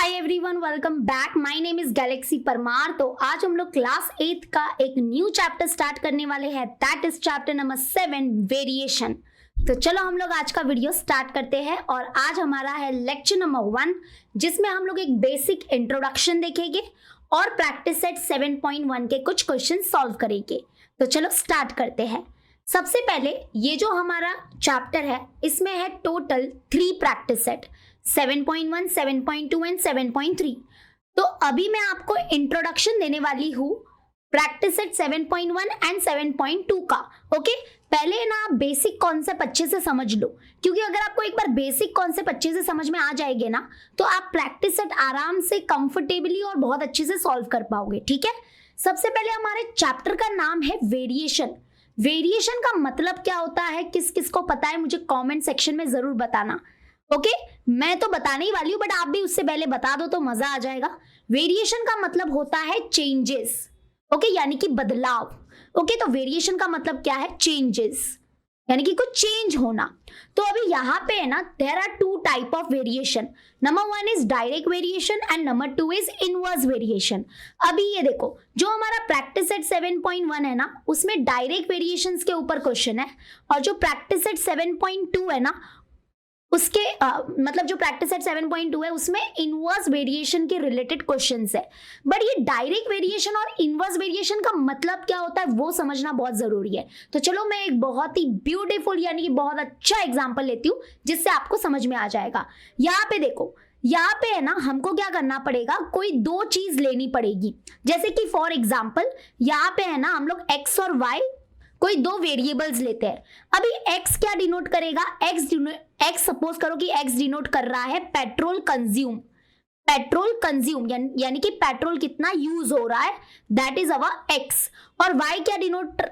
Hi everyone, welcome back. My name is Galaxy Parmar. तो आज हम लोग क्लास 8 का एक न्यू चैप्टर स्टार्ट करने वाले हैं, that is chapter number 7 variation. तो चलो हम लोग आज का वीडियो स्टार्ट करते हैं। और आज हमारा है लेक्चर नंबर 1, जिसमें हम लोग एक बेसिक इंट्रोडक्शन देखेंगे और प्रैक्टिस सेट 7.1 के कुछ क्वेश्चन सॉल्व करेंगे। तो चलो स्टार्ट करते हैं। सबसे पहले ये जो हमारा चैप्टर है, इसमें है टोटल 3 प्रैक्टिस सेट, 7.1, 7.2 एंड 7.3। तो अभी मैं आपको इंट्रोडक्शन देने वाली हूँ प्रैक्टिस सेट 7.1 एंड 7.2 का। ओके, पहले ना आप बेसिक कॉन्सेप्ट अच्छे से समझ लो, क्योंकि अगर आपको एक बार बेसिक कॉन्सेप्ट अच्छे से समझ में आ जाएंगे ना, तो आप प्रैक्टिस सेट आराम से कंफर्टेबली और बहुत अच्छे से सॉल्व कर पाओगे। ठीक है, सबसे पहले हमारे चैप्टर का नाम है वेरिएशन। वेरिएशन का मतलब क्या होता है, किस किस को पता है मुझे कमेंट सेक्शन में जरूर बताना। ओके, मैं तो बताने ही वाली हूँ, बट आप भी उससे पहले बता दो तो मजा आ जाएगा। वेरिएशन का मतलब होता है चेंजेस। ओके, यानी कि बदलाव। ओके, तो वेरिएशन का मतलब क्या है? चेंजेस, यानी कि कुछ चेंज होना। तो अभी यहाँ पे है ना, there are 2 type of variation. Number 1 is direct variation and number 2 is inverse variation. अभी ये देखो, जो हमारा प्रैक्टिस सेट 7.1 है ना, उसमें डायरेक्ट वेरिएशंस के ऊपर क्वेश्चन है, और जो प्रैक्टिस सेट 7.2 है ना, उसके मतलब जो प्रैक्टिस सेट 7.2 है, उसमें इनवर्स वेरिएशन के रिलेटेड क्वेश्चंस है। बट ये डायरेक्ट वेरिएशन और इनवर्स वेरिएशन का मतलब क्या होता है वो समझना बहुत जरूरी है। तो चलो मैं एक बहुत ही ब्यूटीफुल यानी कि बहुत अच्छा एग्जांपल लेती हूँ, जिससे आपको समझ में आ जाएगा। यहाँ पे देखो, यहाँ पे है ना, हमको क्या करना पड़ेगा, कोई 2 चीज लेनी पड़ेगी। जैसे कि फॉर एग्जाम्पल यहाँ पे है ना, हम लोग एक्स और वाई कोई 2 वेरिएबल्स लेते हैं। अभी x क्या डिनोट करेगा? x सपोज करो कि x डिनोट कर रहा है पेट्रोल कंज्यूम, यानी कि पेट्रोल कितना यूज हो रहा है, दैट इज अवर x। और y क्या डिनोट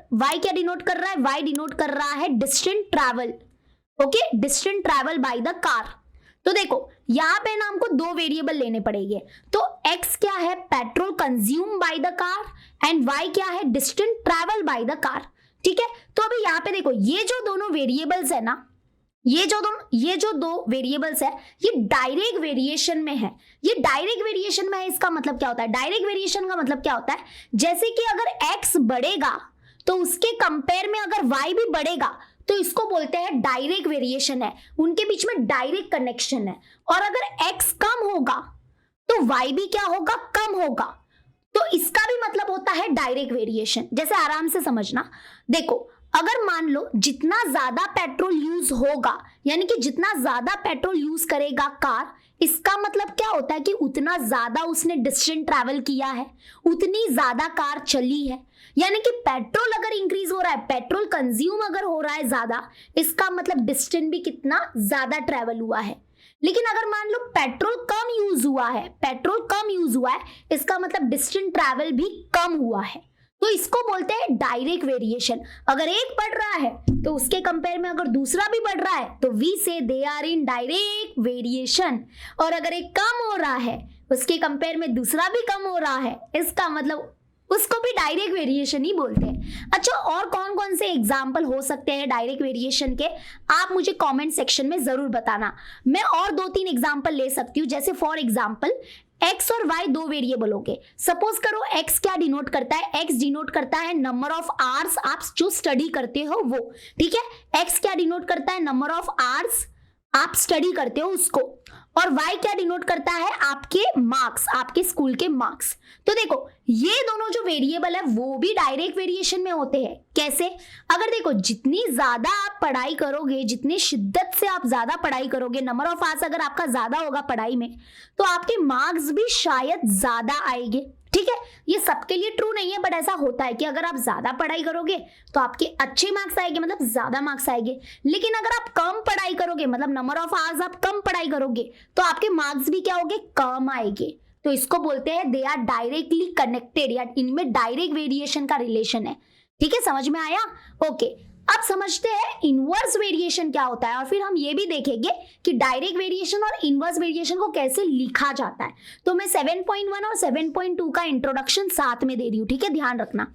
कर रहा है? y डिनोट कर रहा है distance travel. Okay, distance travel by the car. तो देखो यहाँ पे ना हमको 2 वेरिएबल लेने पड़ेंगे। तो x क्या है? Petrol consume by the car, and y क्या है? Distance travel by the car. ठीक है, तो अभी यहाँ पे देखो, ये जो दोनों वेरिएबल्स है ना, ये जो 2 वेरिएबल्स है, ये डायरेक्ट वेरिएशन में है। ये डायरेक्ट वेरिएशन में है, इसका मतलब क्या होता है? डायरेक्ट वेरिएशन का मतलब क्या होता है? जैसे कि अगर x बढ़ेगा तो उसके कंपेयर में अगर y भी बढ़ेगा, तो इसको बोलते हैं डायरेक्ट वेरिएशन है, उनके बीच में डायरेक्ट कनेक्शन है। और अगर x कम होगा तो y भी क्या होगा? कम होगा। तो इसका भी मतलब होता है डायरेक्ट वेरिएशन। जैसे आराम से समझना, देखो अगर मान लो जितना ज्यादा पेट्रोल यूज होगा, यानी कि जितना ज्यादा पेट्रोल यूज करेगा कार, इसका मतलब क्या होता है कि उतना ज्यादा उसने डिस्टेंस ट्रैवल किया है, उतनी ज्यादा कार चली है। यानी कि पेट्रोल अगर इंक्रीज हो रहा है, पेट्रोल कंज्यूम अगर हो रहा है ज्यादा, इसका मतलब डिस्टेंस भी कितना ज्यादा ट्रैवल हुआ है। लेकिन अगर मान लो पेट्रोल कम यूज हुआ है, इसका मतलब डिस्टेंस ट्रैवल भी कम हुआ है। तो इसको बोलते हैं डायरेक्ट वेरिएशन। अगर एक बढ़ रहा है तो उसके कंपेयर में अगर दूसरा भी बढ़ रहा है, तो we say they are in direct variation. और अगर एक कम हो रहा है, उसके कंपेयर में दूसरा भी कम हो रहा है, इसका मतलब उसको भी डायरेक्ट वेरिएशन ही बोलते हैं। अच्छा, और कौन कौन से एग्जाम्पल हो सकते हैं डायरेक्ट वेरिएशन के, आप मुझे कमेंट सेक्शन में जरूर बताना। मैं और 2-3 एग्जाम्पल ले सकती हूँ। जैसे फॉर एग्जाम्पल x और y 2 वेरिएबल हो गए। सपोज करो x क्या डिनोट करता है? x डिनोट करता है नंबर ऑफ आवर्स आप जो स्टडी करते हो वो। ठीक है, x क्या डिनोट करता है? नंबर ऑफ आवर्स आप स्टडी करते हो उसको। और y क्या डिनोट करता है? आपके मार्क्स, आपके स्कूल के मार्क्स। तो देखो ये दोनों जो वेरिएबल है वो भी डायरेक्ट वेरिएशन में होते हैं। कैसे? अगर देखो जितनी ज्यादा आप पढ़ाई करोगे, जितनी शिद्दत से आप ज्यादा पढ़ाई करोगे, नंबर ऑफ आवर्स अगर आपका ज्यादा होगा पढ़ाई में, तो आपके मार्क्स भी शायद ज्यादा आएंगे। ठीक है, ये सबके लिए ट्रू नहीं है, बट ऐसा होता है कि अगर आप ज्यादा पढ़ाई करोगे तो आपके अच्छे मार्क्स आएंगे, मतलब ज्यादा मार्क्स आएंगे। लेकिन अगर आप कम पढ़ाई करोगे, मतलब नंबर ऑफ आवर्स आप कम पढ़ाई करोगे, तो आपके मार्क्स भी क्या होंगे? कम आएंगे। तो इसको बोलते हैं दे आर डायरेक्टली कनेक्टेड, या इनमें डायरेक्ट वेरिएशन का रिलेशन है। ठीक है, समझ में आया? ओके, अब समझते हैं इनवर्स वेरिएशन क्या होता है और फिर हम ये भी देखेंगे कि डायरेक्ट वेरिएशन और इनवर्स वेरिएशन को कैसे लिखा जाता है। तो मैं 7.1 और 7.2 का इंट्रोडक्शन साथ में दे रही हूँ, ठीक है, ध्यान रखना।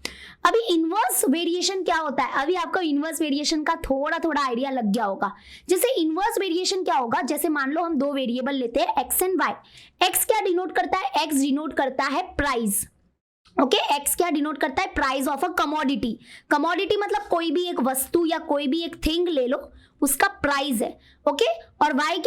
अभी इनवर्स वेरिएशन क्या होता है, अभी आपको इनवर्स वेरिएशन का थोड़ा थोड़ा आइडिया लग गया होगा। जैसे इनवर्स वेरिएशन क्या होगा, जैसे मान लो हम दो वेरिएबल लेते हैं एक्स एंड वाई। एक्स क्या डिनोट करता है, एक्स डिनोट करता है प्राइस। ओके, एक्स क्या डिनोट करता है, price of a commodity. Commodity मतलब कोई भी एक वस्तु या कोई भी एक थिंग ले लो, उसका प्राइस है। ओके, और वाई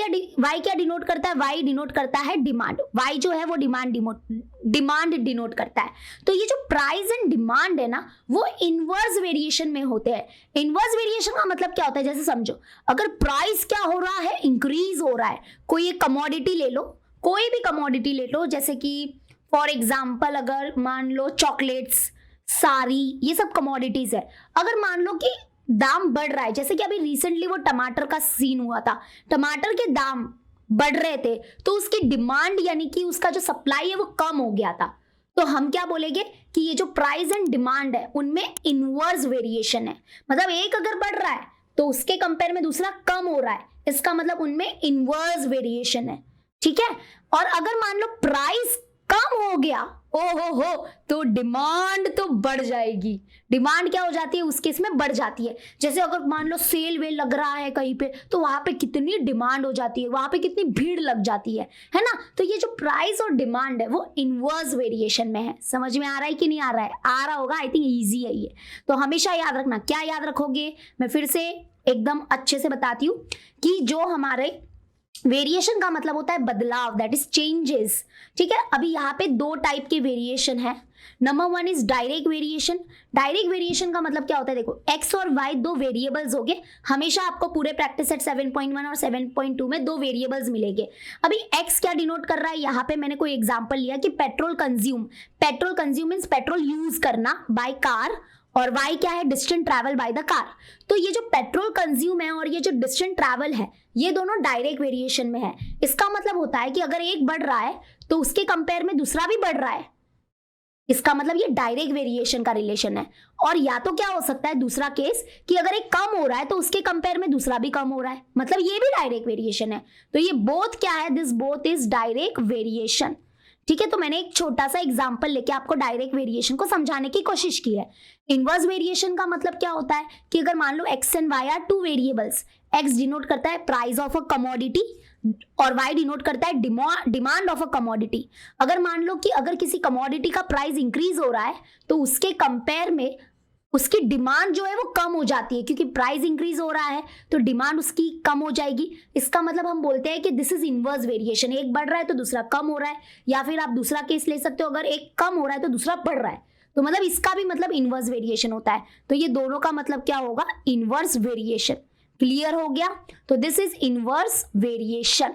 क्या डिनोट करता है, वाई डिनोट करता है डिमांड। वाई जो है वो डिमांड डिनोट करता है। तो ये जो प्राइस एंड डिमांड है ना, वो इनवर्स वेरिएशन में होते हैं। इनवर्स वेरिएशन का मतलब क्या होता है, जैसे समझो अगर प्राइस क्या हो रहा है, इंक्रीज हो रहा है। कोई एक कमोडिटी ले लो, कोई भी कमोडिटी ले लो, जैसे कि फॉर एग्जाम्पल अगर मान लो चॉकलेट्स, साड़ी, ये सब कमोडिटीज है। अगर मान लो कि दाम बढ़ रहा है, जैसे कि अभी रिसेंटली वो टमाटर का सीन हुआ था, टमाटर के दाम बढ़ रहे थे, तो उसकी डिमांड यानी कि उसका जो सप्लाई है वो कम हो गया था। तो हम क्या बोलेंगे कि ये जो प्राइस एंड डिमांड है उनमें इनवर्स वेरिएशन है। मतलब एक अगर बढ़ रहा है तो उसके कंपेयर में दूसरा कम हो रहा है, इसका मतलब उनमें इनवर्स वेरिएशन है, ठीक है। और अगर मान लो प्राइस कम हो गया, हो तो डिमांड तो बढ़ जाएगी। डिमांड क्या हो जाती है, उस केस में बढ़ जाती है। जैसे अगर मान लो सेल वेल लग रहा है कहीं पे, तो वहां पे कितनी डिमांड हो जाती है, वहां पे कितनी भीड़ लग जाती है ना। तो ये जो प्राइस और डिमांड है वो इनवर्स वेरिएशन में है। समझ में आ रहा है कि नहीं आ रहा है, आ रहा होगा, आई थिंक ईजी है ये। तो हमेशा याद रखना। क्या याद रखोगे, मैं फिर से एकदम अच्छे से बताती हूँ कि जो हमारे वेरिएशन का मतलब होता है बदलाव, दैट इज चेंजेस, ठीक है। अभी यहाँ पे दो टाइप के वेरिएशन है। Number one is direct variation. Direct variation का मतलब क्या होता है, देखो एक्स और वाई दो वेरिएबल्स होंगे। हमेशा आपको पूरे प्रैक्टिस सेट 7.1 और 7.2 में दो वेरिएबल्स मिलेंगे। अभी एक्स क्या डिनोट कर रहा है, यहाँ पे मैंने कोई एग्जांपल लिया कि petrol consume means petrol use करना बाय कार, और y क्या है, distance travel by the car. तो ये जो पेट्रोल कंज्यूम है और ये जो डिस्टेंस ट्रैवल है, ये दोनों डायरेक्ट वेरिएशन में है। इसका मतलब होता है कि अगर एक बढ़ रहा है तो उसके कंपेयर में दूसरा भी बढ़ रहा है, इसका मतलब ये डायरेक्ट वेरिएशन का रिलेशन है। और या तो क्या हो सकता है दूसरा केस कि अगर एक कम हो रहा है तो उसके कंपेयर में दूसरा भी कम हो रहा है, मतलब ये भी डायरेक्ट वेरिएशन है। तो ये बोथ क्या है, this both is direct variation, ठीक है। तो मैंने एक छोटा सा एग्जांपल लेके आपको डायरेक्ट वेरिएशन को समझाने की कोशिश की है। इनवर्स वेरिएशन का मतलब क्या होता है कि अगर मान लो x and y are two variables, x denote करता है प्राइस ऑफ अ कमोडिटी और वाई डिनोट करता है डिमांड ऑफ अ कमोडिटी। अगर मान लो कि अगर किसी कमोडिटी का प्राइस इंक्रीज हो रहा है तो उसके कंपेयर में उसकी डिमांड जो है वो कम हो जाती है, क्योंकि प्राइस इंक्रीज हो रहा है तो डिमांड उसकी कम हो जाएगी। इसका मतलब हम बोलते हैं कि दिस इज इनवर्स वेरिएशन। एक बढ़ रहा है तो दूसरा कम हो रहा है, या फिर आप दूसरा केस ले सकते हो, अगर एक कम हो रहा है तो दूसरा बढ़ रहा है, तो मतलब इसका भी मतलब इनवर्स वेरिएशन होता है। तो ये दोनों का मतलब क्या होगा, इनवर्स वेरिएशन। क्लियर हो गया, तो दिस इज इनवर्स वेरिएशन।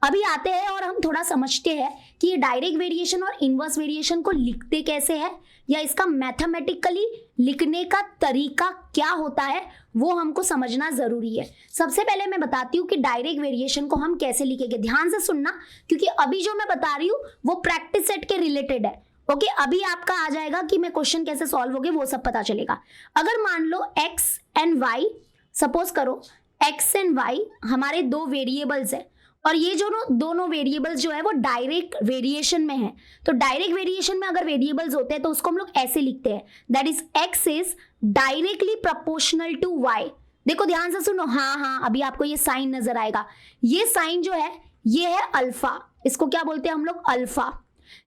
अभी आते हैं और हम थोड़ा समझते हैं कि ये डायरेक्ट वेरिएशन और इनवर्स वेरिएशन को लिखते कैसे हैं, या इसका मैथमेटिकली लिखने का तरीका क्या होता है, वो हमको समझना जरूरी है। सबसे पहले मैं बताती हूँ कि डायरेक्ट वेरिएशन को हम कैसे लिखेंगे। ध्यान से सुनना, क्योंकि अभी जो मैं बता रही हूँ वो प्रैक्टिस सेट के रिलेटेड है। ओके, अभी आपका आ जाएगा कि मैं क्वेश्चन कैसे सॉल्व होंगे, वो सब पता चलेगा। अगर मान लो एक्स एंड वाई, सपोज करो एक्स एंड वाई हमारे दो वेरिएबल्स है, और ये जो दोनों वेरिएबल्स जो है वो डायरेक्ट वेरिएशन में है। तो डायरेक्ट वेरिएशन में अगर वेरिएबल्स होते हैं तो उसको हम लोग ऐसे लिखते हैं, that is x is directly proportional to y. देखो ध्यान से सुनो, हाँ, अभी आपको ये साइन नजर आएगा। ये साइन जो है ये है अल्फा, इसको क्या बोलते हैं हम लोग, अल्फा।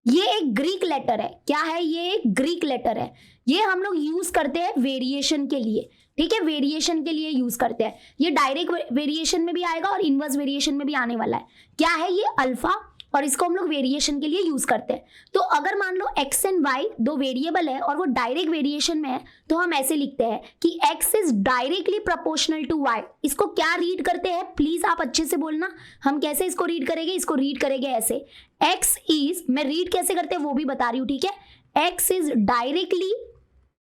ये एक ग्रीक लेटर है। क्या है, ये एक ग्रीक लेटर है। ये हम लोग यूज करते हैं वेरिएशन के लिए, ठीक है, वेरिएशन के लिए यूज करते हैं। ये डायरेक्ट वेरिएशन में भी आएगा और इनवर्स वेरिएशन में भी आने वाला है। क्या है, ये अल्फा, और इसको हम लोग वेरिएशन के लिए यूज करते हैं। तो अगर मान लो एक्स एंड वाई दो वेरिएबल है और वो डायरेक्ट वेरिएशन में है, तो हम ऐसे लिखते हैं कि x is directly proportional to y. इसको क्या रीड करते हैं, प्लीज आप अच्छे से बोलना। हम कैसे इसको रीड करेंगे, इसको रीड करेंगे ऐसे, एक्स इज, मैं रीड कैसे करते हैं वो भी बता रही हूँ, ठीक है। X is directly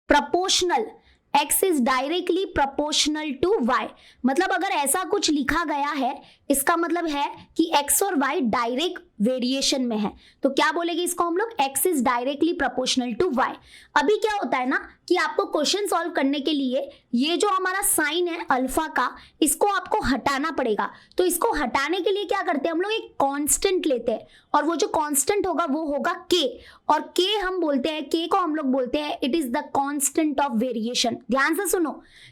proportional, x is directly proportional to y। मतलब अगर ऐसा कुछ लिखा गया है, इसका मतलब है कि x और y डायरेक्ट वेरिएशन में है, तो क्या बोलेंगे इसको हम लोग, x is directly proportional to y। अभी क्या होता है ना कि आपको क्वेश्चन सॉल्व करने के लिए ये जो हमारा साइन है अल्फा का, इसको आपको हटाना पड़ेगा। तो इसको हटाने के लिए क्या करते हैं हम लोग, एक कांस्टेंट लेते हैं, और वो जो कांस्टेंट होगा वो होगा k, और k हम बोलते हैं, k को हम लोग बोलते हैं it is the constant of variation. ध्यान से सुनो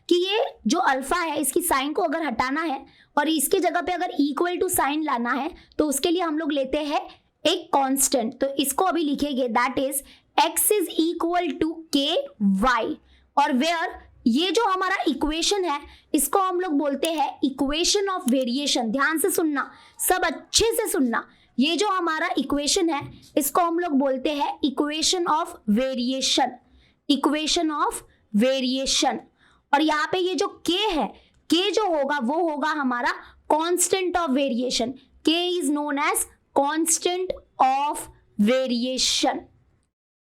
कि ये जो अल्फा है इसकी साइन को अगर हटाना है और इसके जगह पे अगर इक्वल टू साइन लाना है तो उसके लिए हम लोग लेते हैं एक कांस्टेंट। तो इसको अभी लिखेंगे that is x is equal to k y, और वेयर ये जो हमारा इक्वेशन है इसको हम लोग बोलते हैं इक्वेशन ऑफ वेरिएशन। ध्यान से सुनना, सब अच्छे से सुनना, ये जो हमारा इक्वेशन है इसको हम लोग बोलते हैं equation of variation, equation of variation. और यहाँ पे ये जो k है, k जो होगा वो होगा हमारा constant of variation, k is known as constant of variation.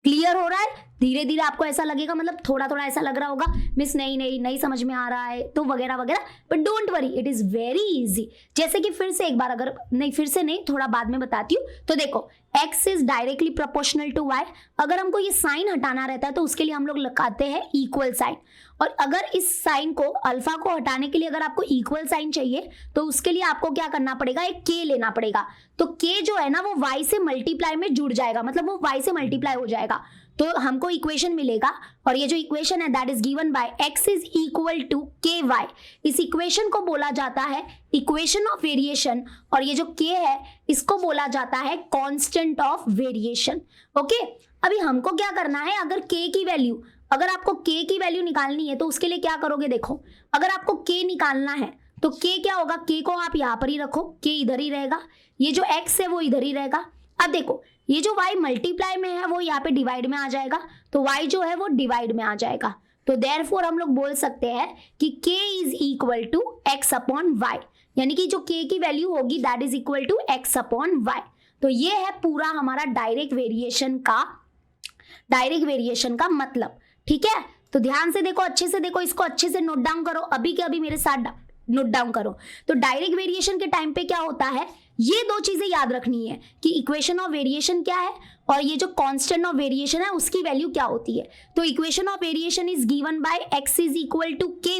Clear हो रहा है? धीरे धीरे आपको ऐसा लगेगा, मतलब थोड़ा थोड़ा ऐसा लग रहा होगा मिस नहीं समझ में आ रहा है तो वगैरह वगैरह, but don't worry, it is very easy. जैसे कि फिर से एक बार, अगर नहीं फिर से नहीं, थोड़ा बाद में बताती हूँ। तो देखो x is directly proportional to y, अगर हमको ये साइन हटाना रहता है तो उसके लिए हम लोग लगाते हैं इक्वल साइन, और अगर इस साइन को अल्फा को हटाने के लिए अगर आपको इक्वल साइन चाहिए तो उसके लिए आपको क्या करना पड़ेगा, एक k लेना पड़ेगा। तो k जो है ना वो y से मल्टीप्लाई में जुड़ जाएगा, मतलब वो y से मल्टीप्लाई हो जाएगा, तो हमको इक्वेशन मिलेगा। और ये जो इक्वेशन है that is given by x is equal to ky। इस इक्वेशन को बोला जाता है इक्वेशन ऑफ वेरिएशन, और ये जो k है इसको बोला जाता है कांस्टेंट ऑफ वेरिएशन। ओके, अभी हमको क्या करना है, अगर k की वैल्यू, अगर आपको k की वैल्यू निकालनी है तो उसके लिए क्या करोगे, देखो अगर आपको k निकालना है तो k क्या होगा, k को आप यहाँ पर ही रखो, k इधर ही रहेगा, ये जो x है वो इधर ही रहेगा। अब देखो ये जो y मल्टीप्लाई में है वो यहाँ पे डिवाइड में आ जाएगा, तो y जो है वो डिवाइड में आ जाएगा। तो देयरफॉर हम लोग बोल सकते हैं कि k is equal to x upon y, यानी कि जो k की वैल्यू होगी that is equal to x upon y। तो ये है पूरा हमारा डायरेक्ट वेरिएशन का मतलब। ठीक है, तो ध्यान से देखो, अच्छे से देखो, इसको अच्छे से नोट डाउन करो, अभी के अभी मेरे साथ नोट डाउन करो। तो डायरेक्ट वेरिएशन के टाइम पे क्या होता है, ये दो चीजें याद रखनी है कि इक्वेशन ऑफ वेरिएशन क्या है और ये जो कांस्टेंट ऑफ वेरिएशन है उसकी वैल्यू क्या होती है। तो equation of variation is given by x is equal to ky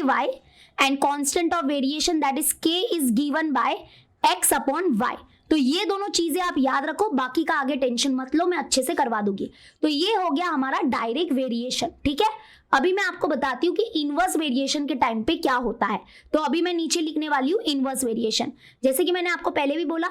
and constant of variation that is k is given by x upon y। तो ये दोनों चीजें आप याद रखो, बाकी का आगे टेंशन मत लो, मैं अच्छे से करवा दूंगी। तो ये हो गया हमारा डायरेक्ट वेरिएशन। ठीक है, अभी मैं आपको बताती हूँ कि इनवर्स वेरिएशन के टाइम पे क्या होता है। तो अभी मैं नीचे लिखने वाली हूँ इनवर्स वेरिएशन। जैसे कि मैंने आपको पहले भी बोला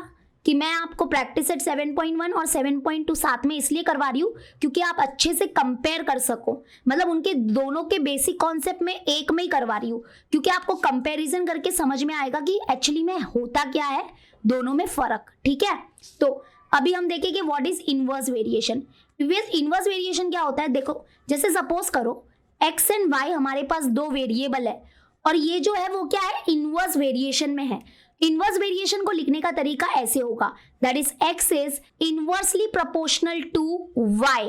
कि मैं आपको प्रैक्टिस सेट 7.1 और 7.2 साथ में इसलिए करवा रही हूँ क्योंकि आप अच्छे से कंपेयर कर सको, मतलब उनके दोनों के बेसिक कॉन्सेप्ट में एक में ही करवा रही हूँ, क्योंकि आपको कंपैरिजन करके समझ में आएगा कि एक्चुअली में होता क्या है दोनों में फर्क। ठीक है, तो अभी हम देखेंगे what is inverse variation. Inverse variation क्या होता है, देखो जैसे सपोज करो x एंड y हमारे पास दो वेरिएबल है और ये जो है वो क्या है, इनवर्स वेरिएशन में है। इनवर्स वेरिएशन को लिखने का तरीका ऐसे होगा, that is x is inversely proportional to y।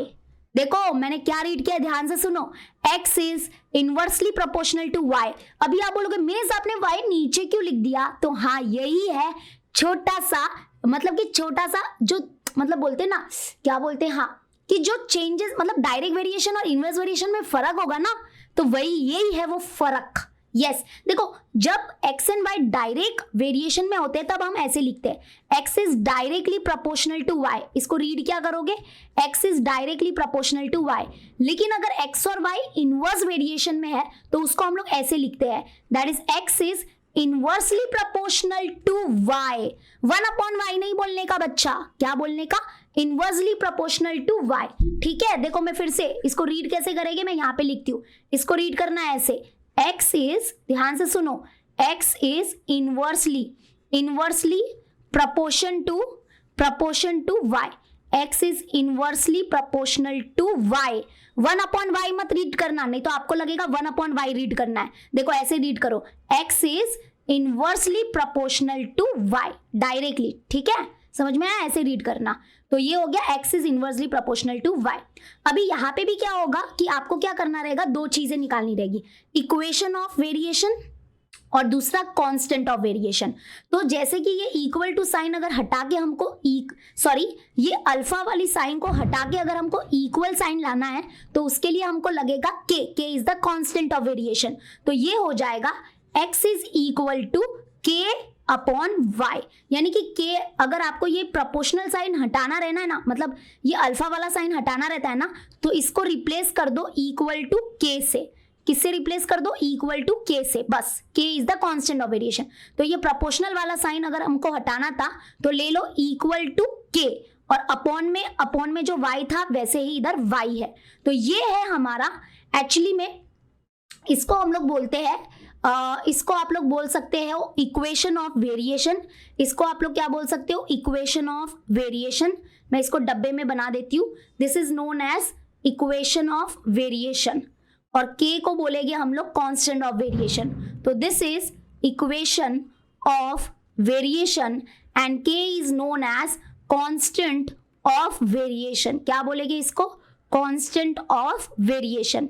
देखो मैंने क्या रीड किया, ध्यान से सुनो, x is inversely proportional to y। अभी आप बोलोगे मिस आपने y नीचे क्यों लिख दिया, तो हाँ यही है छोटा सा, मतलब कि छोटा सा जो मतलब बोलते हैं ना, क्या बोलते हैं, हाँ कि जो चेंजेस, मतलब डायरेक्ट वेरिएशन और इनवर्स वेरिएशन में फर्क होगा ना, तो वही यही है वो फर्क। यस देखो जब x and y direct variation में होते हैं तब हम ऐसे लिखते हैं x is directly proportional to y। इसको रीड क्या करोगे, x is directly proportional to y। लेकिन अगर x और y इनवर्स वेरिएशन में है तो उसको हम लोग ऐसे लिखते हैं, that is x is inversely proportional to y। 1 upon y नहीं बोलने का बच्चा, क्या बोलने का, इनवर्सली प्रोपोर्शनल टू y। ठीक है, देखो मैं फिर से इसको रीड कैसे करेंगे, मैं यहाँ पे लिखती हूँ, इसको रीड करना है ऐसे, x इज, ध्यान से सुनो, x is inversely proportion to y। x is inversely proportional to y। 1 upon y मत रीड करना, नहीं तो आपको लगेगा 1 अपॉन y रीड करना है। देखो ऐसे रीड करो, x is inversely proportional to y directly. ठीक है, समझ में आया, ऐसे रीड करना। तो ये हो गया x is inversely proportional to y। अभी यहाँ पे भी क्या होगा कि आपको क्या करना रहेगा, दो चीजें निकालनी रहेगी, इक्वेशन ऑफ वेरिएशन और दूसरा कांस्टेंट ऑफ वेरिएशन। तो जैसे कि ये इक्वल टू साइन अगर हटा के हमको ये अल्फा वाली साइन को हटा के अगर हमको इक्वल साइन लाना है तो उसके लिए हमको लगेगा के is the constant of variation. तो ये हो जाएगा x इज इक्वल टू के अपॉन y, यानी कि k अगर आपको ये प्रोपोर्शनल साइन हटाना रहना है ना, मतलब ये अल्फा वाला साइन हटाना रहता है ना, तो इसको रिप्लेस कर दो इक्वल टू k से। किससे रिप्लेस कर दो? इक्वल टू k से, बस k is the constant of variation. तो ये प्रोपोर्शनल वाला साइन अगर हमको हटाना था तो ले लो इक्वल टू k, और अपॉन में जो y था वैसे ही इधर y है। तो ये है हमारा, एक्चुअली में इसको हम लोग बोलते हैं इसको आप लोग बोल सकते हो इक्वेशन ऑफ वेरिएशन। इसको आप लोग क्या बोल सकते हो? Equation of variation. मैं इसको डब्बे में बना देती हूँ। This is known as equation of variation, और k को बोलेंगे हम लोग कांस्टेंट ऑफ वेरिएशन। तो this is equation of variation and k is known as constant of variation. क्या बोलेंगे इसको? Constant of variation.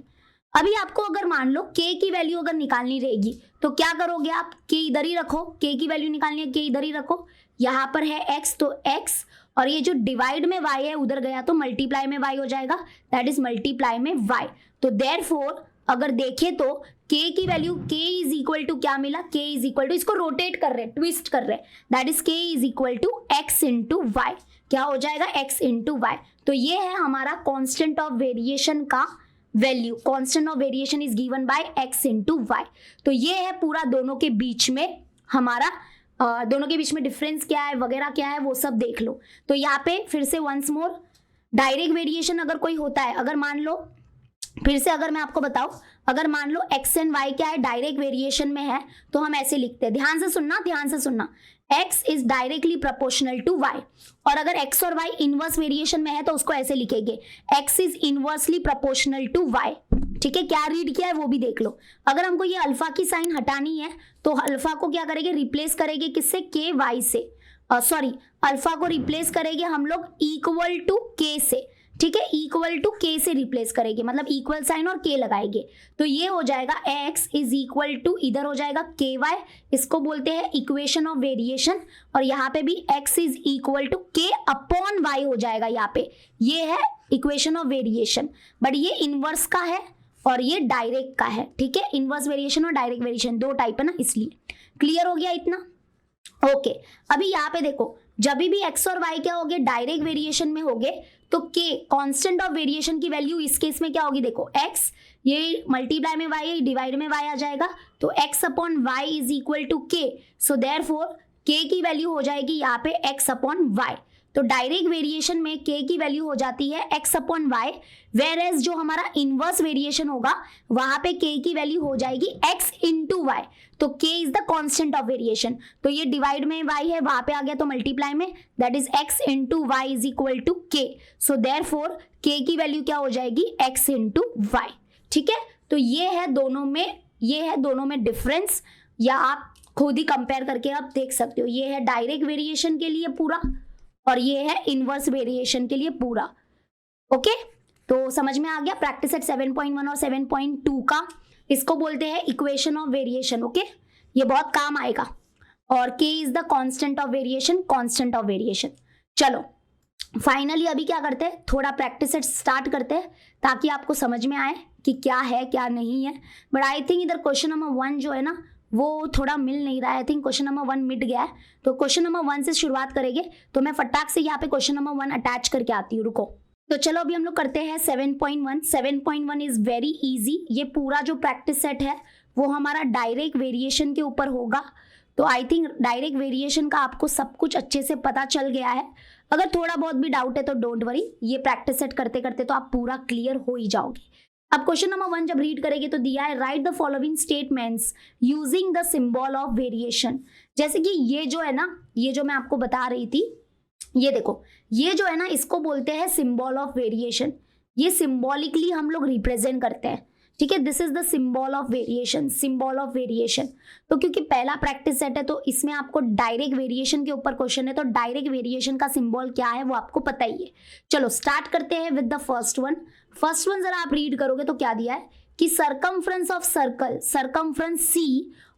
अभी आपको अगर मान लो k की वैल्यू अगर निकालनी रहेगी तो क्या करोगे आप? k इधर ही रखो, k की वैल्यू निकालनी है, k इधर ही रखो। यहाँ पर है x तो x, और ये जो डिवाइड में y है उधर गया तो मल्टीप्लाई में y हो जाएगा, दैट इज मल्टीप्लाई में y। तो देयरफॉर अगर देखें तो k की वैल्यू k इज इक्वल टू क्या मिला? k इज इक्वल टू, इसको रोटेट कर रहे, ट्विस्ट कर रहे, that is k is equal to x into y। क्या हो जाएगा? x into y। तो ये है हमारा कांस्टेंट ऑफ वेरिएशन का value. Constant of variation is given by x into y। तो ये है पूरा दोनों के बीच में हमारा दोनों के बीच में डिफरेंस क्या है वगैरह क्या है वो सब देख लो। तो यहाँ पे फिर से वंस मोर, डायरेक्ट वेरिएशन अगर कोई होता है, अगर मान लो फिर से अगर मैं आपको बताऊं, अगर मान लो x एंड y क्या है, डायरेक्ट वेरिएशन में है, तो हम ऐसे लिखते हैं, ध्यान से सुनना, x is directly proportional to y। और अगर x और y इनवर्स वेरिएशन में है तो उसको ऐसे लिखेंगे, x is inversely proportional to y। ठीक है, क्या रीड किया है वो भी देख लो। अगर हमको ये अल्फा की साइन हटानी है तो अल्फा को क्या करेंगे? रिप्लेस करेंगे किससे? के वाई से, अल्फा को रिप्लेस करेंगे हम लोग इक्वल टू के से। ठीक है, इक्वल टू के से रिप्लेस करेंगे, मतलब इक्वल साइन और के लगाएंगे। तो ये हो जाएगा x इज इक्वल टू, इधर हो जाएगा के वाई, इसको बोलते हैं इक्वेशन ऑफ वेरिएशन। और यहाँ पे भी x इज इक्वल टू के अपॉन y हो जाएगा यहाँ पे। ये है इक्वेशन ऑफ वेरिएशन, बट ये इनवर्स का है और ये डायरेक्ट का है। ठीक है, इनवर्स वेरिएशन और डायरेक्ट वेरिएशन दो टाइप है ना, इसलिए। क्लियर हो गया इतना? ओके, अभी यहाँ पे देखो, जब भी x और y क्या हो गए? डायरेक्ट वेरिएशन में हो गए, तो k कांस्टेंट ऑफ वेरिएशन की वैल्यू इस केस में क्या होगी? देखो x, ये मल्टीप्लाई में y है, डिवाइड में y आ जाएगा, तो x upon y is equal to k। So therefore k की वैल्यू हो जाएगी यहाँ पे x अपॉन वाई। तो डायरेक्ट वेरिएशन में k की वैल्यू हो जाती है x upon y, whereas जो हमारा इनवर्स वेरिएशन होगा वहां पे k की वैल्यू हो जाएगी x इंटू वाई। तो k is the constant of variation. तो ये डिवाइड में y है, वहां पे आ गया तो मल्टीप्लाई में, that is x into y is equal to k। So therefore k की वैल्यू क्या हो जाएगी? x into y. ठीक है, तो ये है दोनों में डिफरेंस, या आप खुद ही कंपेयर करके आप देख सकते हो। ये है डायरेक्ट वेरिएशन के लिए पूरा, और ये है इनवर्स वेरिएशन के लिए पूरा। ओके, तो समझ में आ गया? प्रैक्टिस सेट 7.1 और 7.2 का इसको बोलते हैं इक्वेशन ऑफ वेरिएशन। ओके, ये बहुत काम आएगा। और k is the constant of variation, constant of variation. चलो फाइनली अभी क्या करते हैं, थोड़ा प्रैक्टिस सेट स्टार्ट करते हैं ताकि आपको समझ में आए कि क्या है क्या नहीं है। बट आई थिंक इधर क्वेश्चन नंबर 1 जो है ना वो थोड़ा मिल नहीं रहा है। आई थिंक क्वेश्चन नंबर 1 मिट गया है, तो क्वेश्चन नंबर 1 से शुरुआत करेंगे। तो मैं फटाक से यहाँ पे क्वेश्चन नंबर 1 अटैच करके आती हूँ, रुको। तो चलो अभी हम लोग करते हैं 7.1। 7.1 इज वेरी इजी। ये पूरा जो प्रैक्टिस सेट है वो हमारा डायरेक्ट वेरिएशन के ऊपर होगा। तो आई थिंक डायरेक्ट वेरिएशन का आपको सब कुछ अच्छे से पता चल गया है। अगर थोड़ा बहुत भी डाउट है तो डोंट वरी, ये प्रैक्टिस सेट करते करते तो आप पूरा क्लियर हो ही जाओगे। अब क्वेश्चन नंबर 1 जब रीड करेंगे तो दिया है, right the following statements using the symbol of variation. जैसे कि ये जो है ना, ये जो मैं आपको बता रही थी, ये देखो, ये जो है ना इसको बोलते हैं सिंबल ऑफ वेरिएशन। ये सिंबॉलिकली हम लोग रिप्रेजेंट करते हैं। ठीक है, this is the symbol of variation, symbol of variation. तो क्योंकि पहला प्रैक्टिस सेट है तो इसमें आपको डायरेक्ट वेरिएशन के ऊपर क्वेश्चन है, तो डायरेक्ट वेरिएशन का सिंबल क्या है वो आपको पता ही है। चलो स्टार्ट करते हैं with the first one. First one जरा आप रीड करोगे तो क्या दिया है कि circumference of circle, circumference C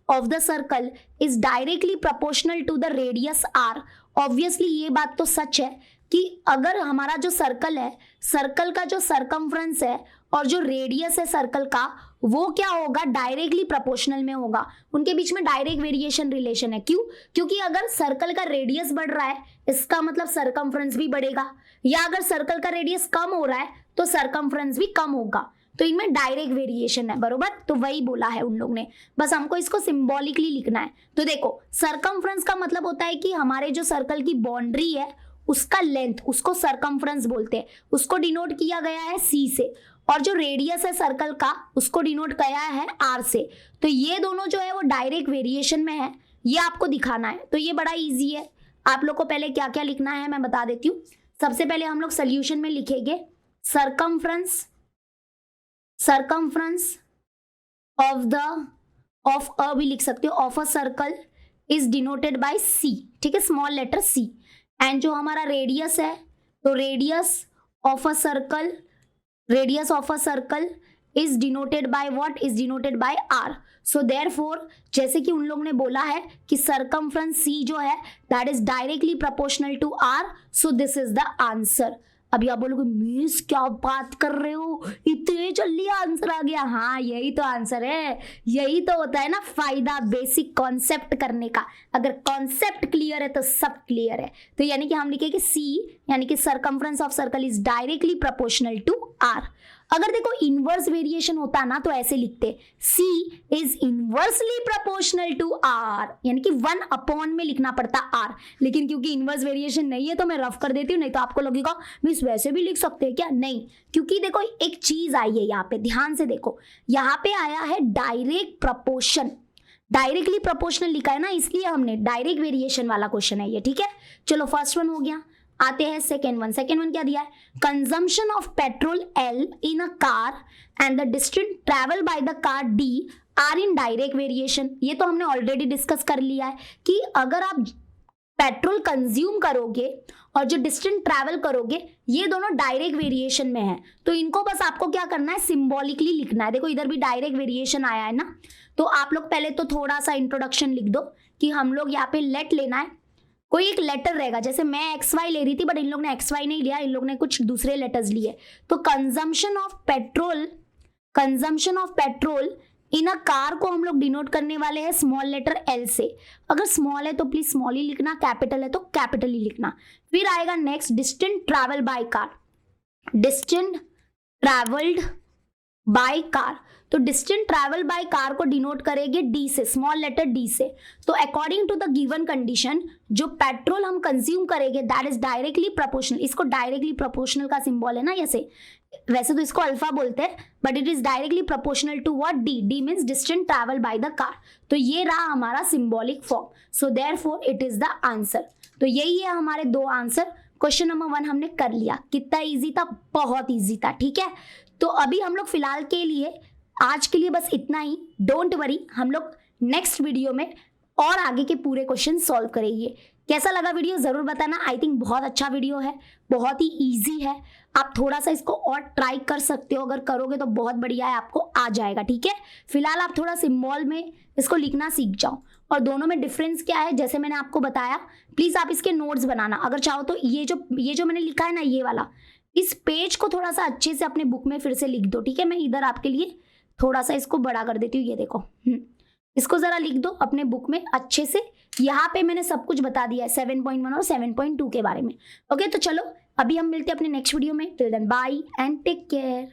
of the circle is directly proportional to the radius r. Obviously ये बात तो सच है कि अगर हमारा जो सर्कल है, सर्कल का जो सरकमफ्रेंस है और जो रेडियस है सर्कल का, वो क्या होगा, डायरेक्टली प्रोपोर्शनल में होगा। उनके बीच में डायरेक्ट वेरिएशन रिलेशन है। क्यों? क्योंकि अगर सर्कल का रेडियस बढ़ रहा है इसका मतलब सरकमफ्रेंस भी बढ़ेगा, या अगर सर्कल का रेडियस कम हो रहा है तो सरकमफ्रेंस भी कम होगा। तो इनमें डायरेक्ट वेरिएशन है, बरोबर। तो वही बोला है उन लोग ने, बस हमको इसको सिंबॉलिकली लिखना है। तो देखो, सरकमफ्रेंस का मतलब होता है कि हमारे जो सर्कल की बाउंड्री है उसका लेंथ, उसको सरकमफ्रेंस बोलते हैं, उसको डिनोट किया गया है सी से, और जो रेडियस है सर्कल का उसको डिनोट किया है आर से। तो ये दोनों जो है वो डायरेक्ट वेरिएशन में है, ये आपको दिखाना है। तो ये बड़ा इजी है। आप लोग को पहले क्या क्या लिखना है मैं बता देती हूँ। सबसे पहले हम लोग सोल्यूशन में लिखेंगे सरकमफ्रेंस ऑफ अ भी लिख सकते हो, of a circle is denoted by C, ठीक है, स्मॉल लेटर सी। एंड जो हमारा रेडियस है, तो radius of a circle is denoted by what, is denoted by r. So therefore जैसे कि उन लोगों ने बोला है कि सरकमफ्रेंस सी जो है that is directly proportional to r, so this is the answer. अभी आप बोलोगे मिस क्या बात कर रहे हो, इतने जल्दी आंसर आ गया। हाँ, यही तो आंसर है, यही तो होता है ना फायदा बेसिक कॉन्सेप्ट करने का। अगर कॉन्सेप्ट क्लियर है तो सब क्लियर है। तो यानी कि हम लिखेंगे सी, यानी कि circumference of circle is directly proportional to r. अगर देखो इनवर्स वेरिएशन होता ना तो ऐसे लिखते, C is inversely proportional to r, यानी कि 1 में लिखना पड़ता आर। लेकिन क्योंकि इनवर्स वेरिएशन नहीं है तो मैं रफ कर देती हूँ, नहीं तो आपको लगेगा मिस वैसे भी लिख सकते हैं क्या। नहीं, क्योंकि देखो एक चीज आई है यहाँ पे, ध्यान से देखो, यहाँ पे आया है डायरेक्ट प्रपोर्शन, डायरेक्टली प्रोपोर्शनल लिखा है ना, इसलिए हमने डायरेक्ट वेरिएशन वाला क्वेश्चन है ये, ठीक है। चलो फर्स्ट वन हो गया, आते हैं सेकेंड वन। सेकेंड वन क्या दिया है, consumption of petrol l in a car and the distance travel by the car d are in direct variation. ये तो हमने ऑलरेडी डिस्कस कर लिया है कि अगर आप पेट्रोल कंज्यूम करोगे और जो डिस्टेंस ट्रैवल करोगे ये दोनों डायरेक्ट वेरिएशन में है, तो इनको बस आपको क्या करना है, सिंबॉलिकली लिखना है। देखो इधर भी डायरेक्ट वेरिएशन आया है ना, तो आप लोग पहले तो थोड़ा सा इंट्रोडक्शन लिख दो कि हम लोग यहाँ पे लेट लेना है, कोई एक लेटर रहेगा। जैसे मैं XY ले रही थी बट इन लोग ने XY नहीं लिया, इन लोग ने कुछ दूसरे लेटर्स लिए। तो consumption of petrol in a car को हम लोग डिनोट करने वाले हैं स्मॉल लेटर L से। अगर स्मॉल है तो प्लीज स्मॉल ही लिखना, कैपिटल है तो कैपिटल ही लिखना। फिर आएगा next, distance travel by car, distance travelled by car. तो डिस्टेंस ट्रैवल बाय कार को डिनोट करेंगे D से, स्मॉल लेटर D से। तो according to the given condition जो पेट्रोल हम कंज्यूम करेंगे दैट इज डायरेक्टली प्रोपोर्शनल। इसको डायरेक्टली प्रोपोर्शनल का सिंबल है ना ऐसे, वैसे तो इसको अल्फा बोलते हैं but it is directly proportional to what, D means distance travel by the car. तो ये रहा हमारा symbolic form, so therefore it is the answer. तो यही है हमारे दो आंसर। क्वेश्चन नंबर 1 हमने कर लिया। कितना इजी था, बहुत इजी था, ठीक है। तो अभी हम लोग फिलहाल के लिए आज के लिए बस इतना ही। डोंट वरी, हम लोग नेक्स्ट वीडियो में और आगे के पूरे क्वेश्चन सॉल्व करेंगे। कैसा लगा वीडियो जरूर बताना। आई थिंक बहुत अच्छा वीडियो है, बहुत ही इजी है। आप थोड़ा सा इसको और ट्राई कर सकते हो, अगर करोगे तो बहुत बढ़िया है, आपको आ जाएगा, ठीक है। फिलहाल आप थोड़ा सिंबल में इसको लिखना सीख जाओ, और दोनों में डिफरेंस क्या है जैसे मैंने आपको बताया। प्लीज़ आप इसके नोट्स बनाना अगर चाहो तो। ये जो मैंने लिखा है ना, ये वाला, इस पेज को थोड़ा सा अच्छे से अपने बुक में फिर से लिख दो, ठीक है। मैं इधर आपके लिए थोड़ा सा इसको बड़ा कर देती हूँ, ये देखो, इसको जरा लिख दो अपने बुक में अच्छे से। यहाँ पे मैंने सब कुछ बता दिया है 7.1 और 7.2 के बारे में। ओके, तो चलो अभी हम मिलते हैं अपने नेक्स्ट वीडियो में। Till then bye and take care.